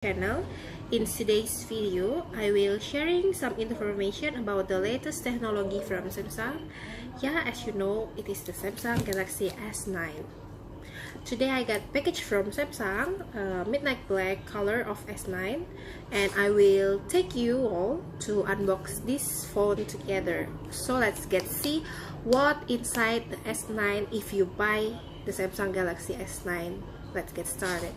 Channel. In today's video, I will sharing some information about the latest technology from Samsung. Yeah, as you know, it is the Samsung Galaxy S9. Today I got package from Samsung, midnight black color of S9, and I will take you all to unbox this phone together. So let's see what inside the S9 if you buy the Samsung Galaxy S9. Let's get started.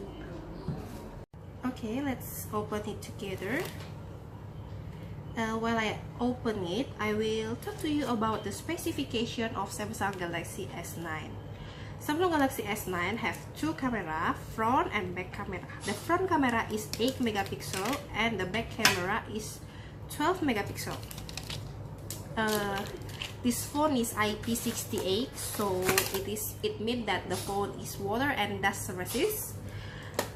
Okay, let's open it together. While I open it, I will talk to you about the specification of Samsung Galaxy S9. Samsung Galaxy S9 have two camera, front and back camera. The front camera is 8 megapixel and the back camera is 12 megapixel. This phone is IP68, so it means that the phone is water and dust resist.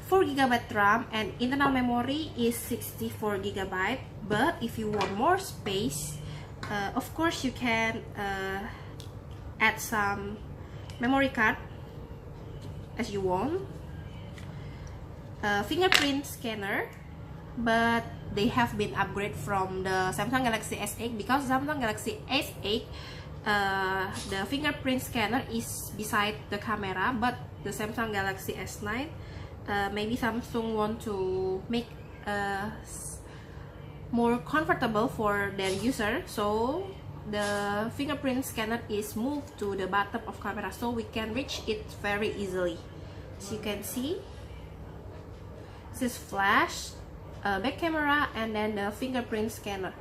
4GB RAM and internal memory is 64GB, but if you want more space, of course you can add some memory card as you want. Fingerprint scanner, but they have been upgraded from the Samsung Galaxy S8 because Samsung Galaxy S8 the fingerprint scanner is beside the camera, but the Samsung Galaxy S9 maybe Samsung want to make more comfortable for their user, so the fingerprint scanner is moved to the bottom of camera so we can reach it very easily. So you can see this is flash, back camera, and then the fingerprint scanner.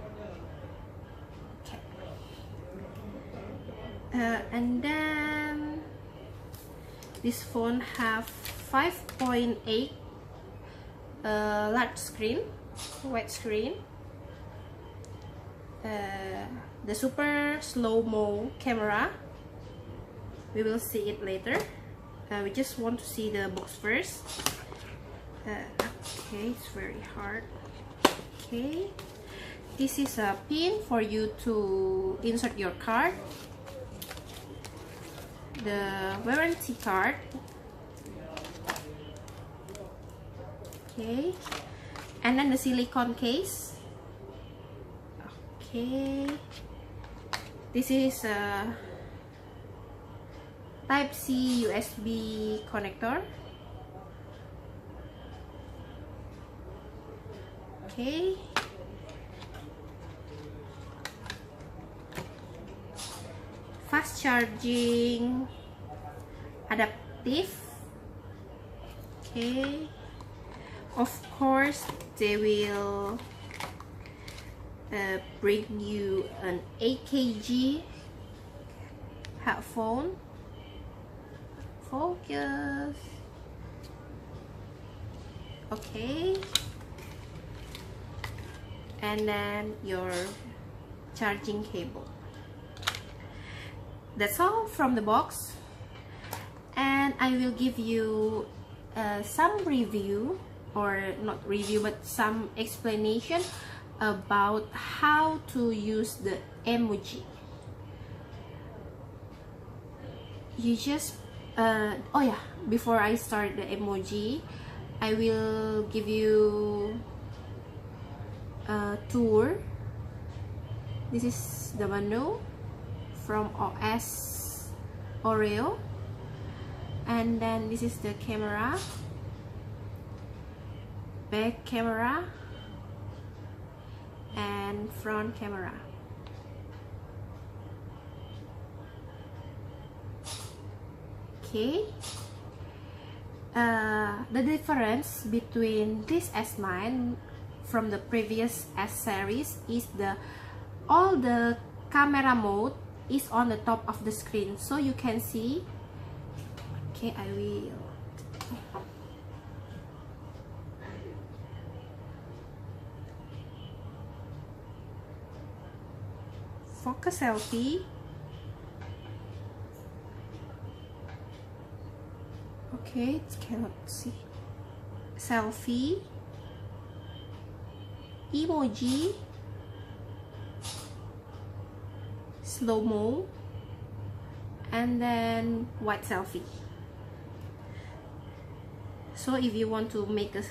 Okay. And then this phone have 5.8 large screen, wide screen, the super slow-mo camera. We will see it later. We just want to see the box first. Okay, it's very hard. Okay, this is a pin for you to insert your card, the warranty card. Okay, and then the silicone case. Okay, this is a Type-C USB connector. Okay, fast charging adaptive. Okay, of course they will bring you an 8 kg headphone. Focus. Okay, and then your charging cable. That's all from the box, and I will give you some review, or not review but some explanation about how to use the emoji. You just oh yeah, before I start the emoji, I will give you a tour. This is the menu from OS Oreo, and then this is the camera, back camera, and front camera. Okay, the difference between this S9 from the previous S series is all the camera mode is on the top of the screen, so you can see. Okay, I will focus selfie. Okay, it cannot see. Selfie, emoji, slow-mo, and then wide selfie. So if you want to make a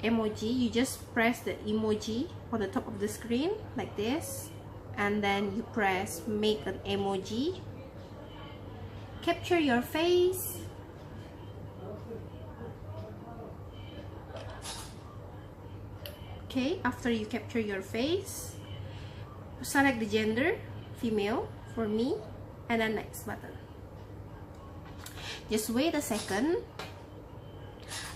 emoji, you just press the emoji on the top of the screen like this, and then you press make an emoji, capture your face, okay. After you capture your face, select the gender, female for me, and then next button. Just wait a second.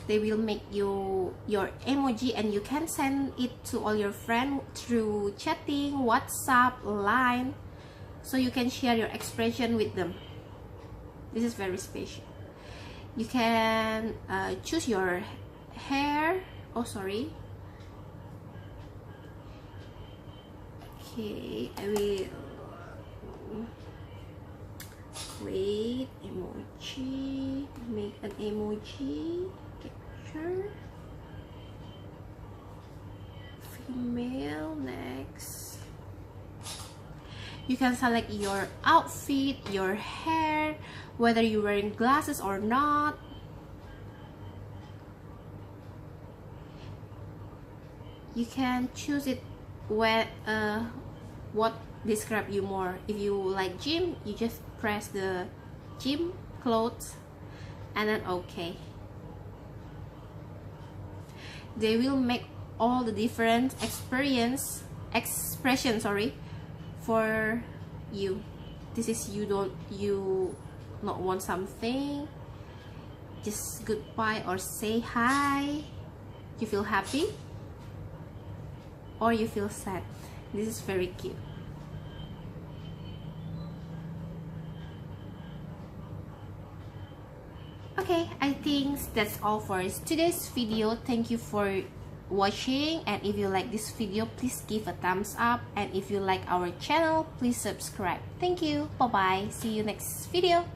They will make you your emoji, and you can send it to all your friends through chatting, WhatsApp, Line, so you can share your expression with them. This is very special. You can choose your hair. Oh, sorry. Okay, I will wait. Emoji, make an emoji, capture female. Next, you can select your outfit, your hair, whether you're wearing glasses or not. You can choose it where what describe you more. If you like gym, you just press the gym clothes and then okay. They will make all the different expression, sorry, for you. This is you not want something, just goodbye or say hi, you feel happy or you feel sad. This is very cute. Okay, I think that's all for today's video. Thank you for watching, and if you like this video, please give a thumbs up, and if you like our channel, please subscribe. Thank you. Bye bye. See you next video.